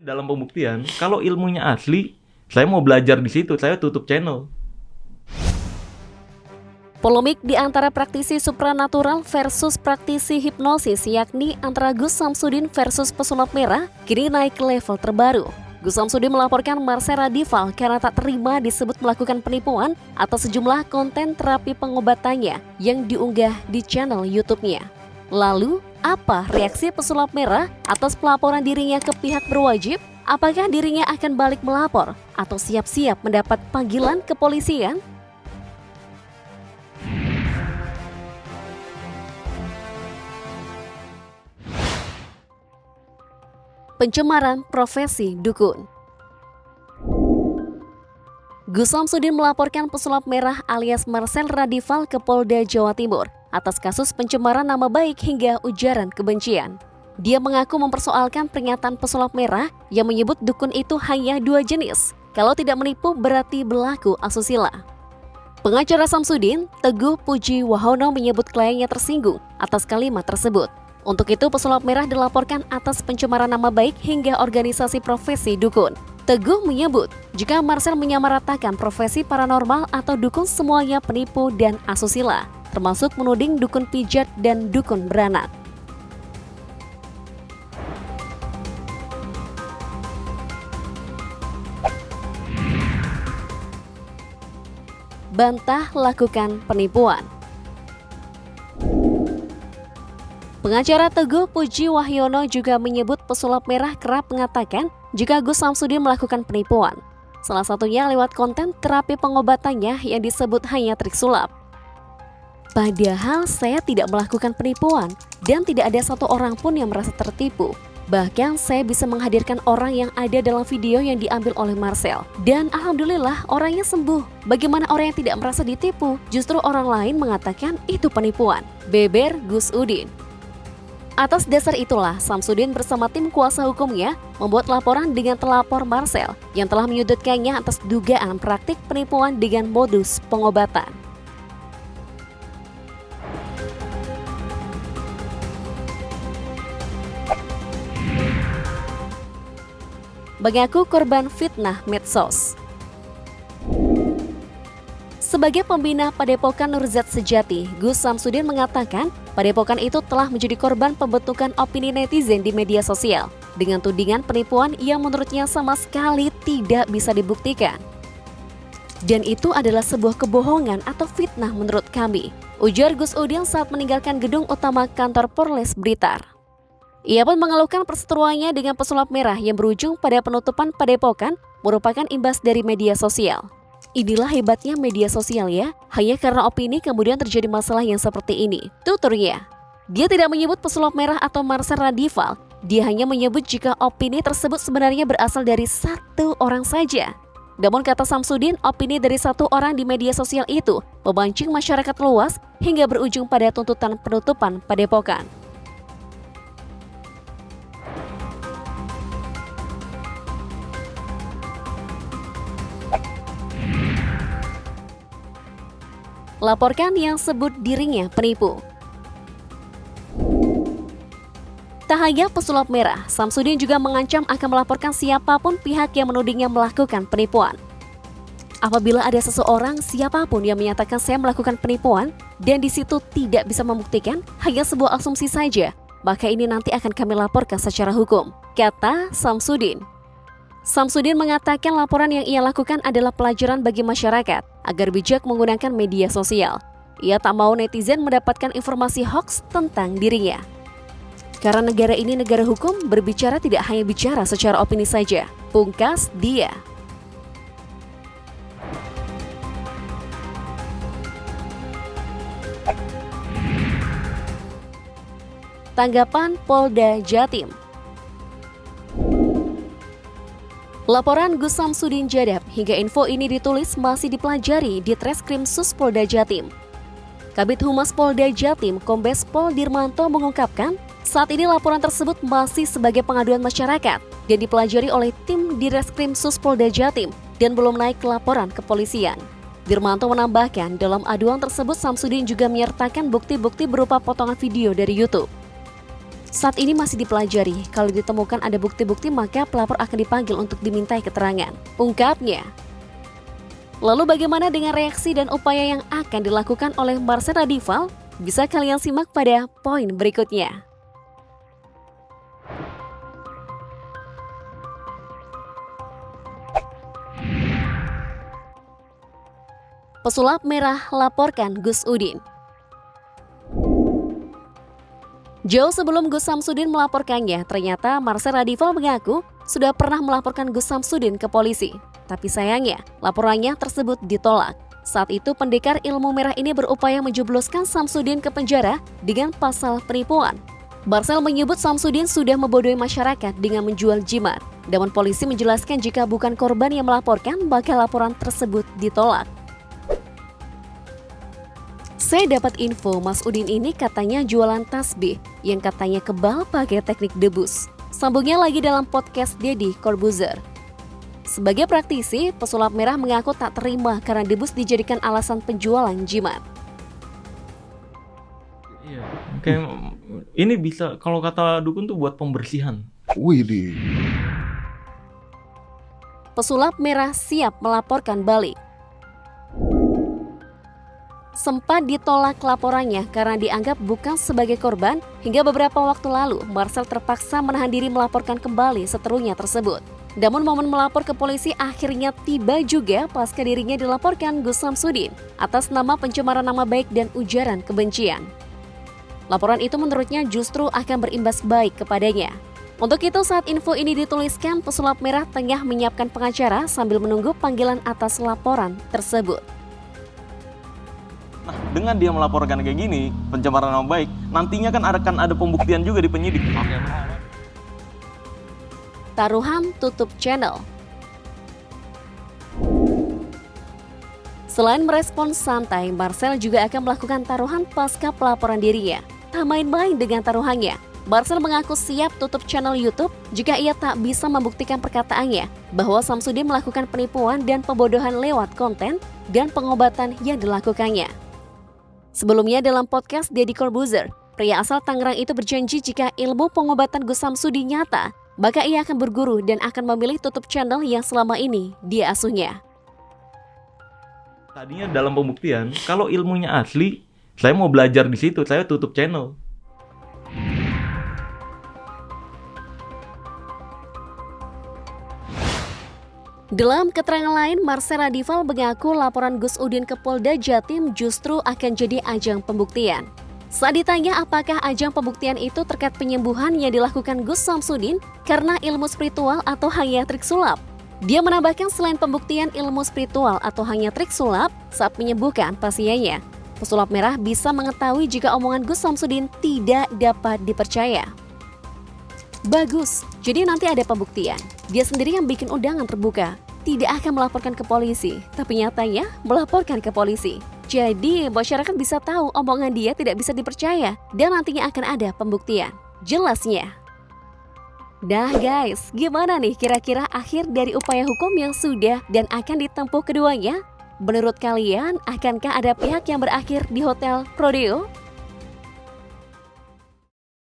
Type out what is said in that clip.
Dalam pembuktian, kalau ilmunya asli, saya mau belajar di situ, saya tutup channel. Polemik di antara praktisi supranatural versus praktisi hipnosis, yakni antara Gus Samsudin versus pesulap merah, kini naik ke level terbaru. Gus Samsudin melaporkan Marcel Radival karena tak terima disebut melakukan penipuan atas sejumlah konten terapi pengobatannya yang diunggah di channel YouTube-nya. Lalu, apa reaksi pesulap merah atas pelaporan dirinya ke pihak berwajib? Apakah dirinya akan balik melapor atau siap-siap mendapat panggilan kepolisian? Pencemaran profesi dukun. Gus Samsudin melaporkan pesulap merah alias Marcel Radival ke Polda Jawa Timur atas kasus pencemaran nama baik hingga ujaran kebencian. Dia mengaku mempersoalkan pernyataan pesulap merah yang menyebut dukun itu hanya 2 jenis. Kalau tidak menipu berarti berlaku asusila. Pengacara Samsudin, Teguh Puji Wahono, menyebut kliennya tersinggung atas kalimat tersebut. Untuk itu pesulap merah dilaporkan atas pencemaran nama baik hingga organisasi profesi dukun. Teguh menyebut jika Marcel menyamaratakan profesi paranormal atau dukun semuanya penipu dan asusila, termasuk menuding dukun pijat dan dukun beranak. Bantah lakukan penipuan. Pengacara Teguh Puji Wahyono juga menyebut pesulap merah kerap mengatakan jika Gus Samsudin melakukan penipuan. Salah satunya lewat konten terapi pengobatannya yang disebut hanya trik sulap. Padahal saya tidak melakukan penipuan dan tidak ada satu orang pun yang merasa tertipu. Bahkan saya bisa menghadirkan orang yang ada dalam video yang diambil oleh Marcel. Dan alhamdulillah orangnya sembuh. Bagaimana orang yang tidak merasa ditipu? Justru orang lain mengatakan itu penipuan. Beber Gus Udin. Atas dasar itulah Samsudin bersama tim kuasa hukumnya membuat laporan dengan telapor Marcel yang telah menyudutkannya atas dugaan praktik penipuan dengan modus pengobatan. Mengaku korban fitnah medsos. Sebagai pembina Padepokan Nurzat Sejati, Gus Samsudin mengatakan Padepokan itu telah menjadi korban pembentukan opini netizen di media sosial dengan tudingan penipuan yang menurutnya sama sekali tidak bisa dibuktikan. Dan itu adalah sebuah kebohongan atau fitnah menurut kami, ujar Gus Udin saat meninggalkan gedung utama kantor Polres Blitar. Ia pun mengeluhkan perseteruannya dengan pesulap merah yang berujung pada penutupan Padepokan merupakan imbas dari media sosial. Inilah hebatnya media sosial ya, hanya karena opini kemudian terjadi masalah yang seperti ini, tuturnya. Dia tidak menyebut pesulap merah atau Marcel Radival, dia hanya menyebut jika opini tersebut sebenarnya berasal dari satu orang saja. Namun kata Samsudin, opini dari satu orang di media sosial itu memancing masyarakat luas hingga berujung pada tuntutan penutupan Padepokan. Laporkan yang sebut dirinya penipu. Tak hanya pesulap merah, Samsudin juga mengancam akan melaporkan siapapun pihak yang menudingnya melakukan penipuan. Apabila ada seseorang siapapun yang menyatakan saya melakukan penipuan dan di situ tidak bisa membuktikan, hanya sebuah asumsi saja, maka ini nanti akan kami laporkan secara hukum, kata Samsudin. Samsudin mengatakan laporan yang ia lakukan adalah pelajaran bagi masyarakat agar bijak menggunakan media sosial. Ia tak mau netizen mendapatkan informasi hoaks tentang dirinya. Karena negara ini negara hukum, berbicara tidak hanya bicara secara opini saja, pungkas dia. Tanggapan Polda Jatim. Laporan Gus Samsudin Jadab hingga info ini ditulis masih dipelajari di Treskrim Sus Polda Jatim. Kabid Humas Polda Jatim, Kombes Pol Dirmanto mengungkapkan, saat ini laporan tersebut masih sebagai pengaduan masyarakat dan dipelajari oleh tim di Reskrim Sus Polda Jatim dan belum naik ke laporan kepolisian. Dirmanto menambahkan, dalam aduan tersebut Samsudin juga menyertakan bukti-bukti berupa potongan video dari YouTube. Saat ini masih dipelajari. Kalau ditemukan ada bukti-bukti maka pelapor akan dipanggil untuk dimintai keterangan, ungkapnya. Lalu bagaimana dengan reaksi dan upaya yang akan dilakukan oleh Marcel Radival? Bisa kalian simak pada poin berikutnya. Pesulap merah laporkan Gus Udin. Jauh sebelum Gus Samsudin melaporkannya, ternyata Marcel Radival mengaku sudah pernah melaporkan Gus Samsudin ke polisi. Tapi sayangnya, laporannya tersebut ditolak. Saat itu pendekar ilmu merah ini berupaya menjebloskan Samsudin ke penjara dengan pasal penipuan. Marcel menyebut Samsudin sudah membodohi masyarakat dengan menjual jimat. Namun polisi menjelaskan jika bukan korban yang melaporkan, maka laporan tersebut ditolak. Saya dapat info Mas Udin ini katanya jualan tasbih yang katanya kebal pakai teknik debus. Sambungnya lagi dalam podcast Deddy Corbuzier. Sebagai praktisi, pesulap merah mengaku tak terima karena debus dijadikan alasan penjualan jimat. Iya, kayak ini bisa kalau kata dukun tuh buat pembersihan. Widih. Pesulap merah siap melaporkan balik. Sempat ditolak laporannya karena dianggap bukan sebagai korban, hingga beberapa waktu lalu Marcel terpaksa menahan diri melaporkan kembali seterunya tersebut. Namun momen melapor ke polisi akhirnya tiba juga pasca dirinya dilaporkan Gus Samsudin atas nama pencemaran nama baik dan ujaran kebencian. Laporan itu menurutnya justru akan berimbas baik kepadanya. Untuk itu saat info ini dituliskan, pesulap merah tengah menyiapkan pengacara sambil menunggu panggilan atas laporan tersebut. Nah, dengan dia melaporkan kayak gini, pencemaran nama baik, nantinya kan akan ada pembuktian juga di penyidik. Taruhan tutup channel. Selain merespons santai, Marcel juga akan melakukan taruhan pasca pelaporan dirinya. Tak main-main dengan taruhannya. Marcel mengaku siap tutup channel YouTube jika ia tak bisa membuktikan perkataannya bahwa Samsudin melakukan penipuan dan pembodohan lewat konten dan pengobatan yang dilakukannya. Sebelumnya dalam podcast Deddy Corbuzier, pria asal Tangerang itu berjanji jika ilmu pengobatan Gus Samsudin nyata, maka ia akan berguru dan akan memilih tutup channel yang selama ini dia asuhnya. Tadinya dalam pembuktian, kalau ilmunya asli, saya mau belajar di situ, saya tutup channel. Dalam keterangan lain, Marcel Radival mengaku laporan Gus Udin ke Polda Jatim justru akan jadi ajang pembuktian. Saat ditanya apakah ajang pembuktian itu terkait penyembuhan yang dilakukan Gus Samsudin karena ilmu spiritual atau hanya trik sulap, dia menambahkan selain pembuktian ilmu spiritual atau hanya trik sulap saat menyembuhkan pasiennya, pesulap merah bisa mengetahui jika omongan Gus Samsudin tidak dapat dipercaya. Bagus, jadi nanti ada pembuktian. Dia sendiri yang bikin undangan terbuka. Tidak akan melaporkan ke polisi, tapi nyatanya melaporkan ke polisi. Jadi masyarakat bisa tahu omongan dia tidak bisa dipercaya dan nantinya akan ada pembuktian. Jelasnya. Dah guys, gimana nih kira-kira akhir dari upaya hukum yang sudah dan akan ditempuh keduanya? Menurut kalian, akankah ada pihak yang berakhir di Hotel Prodeo?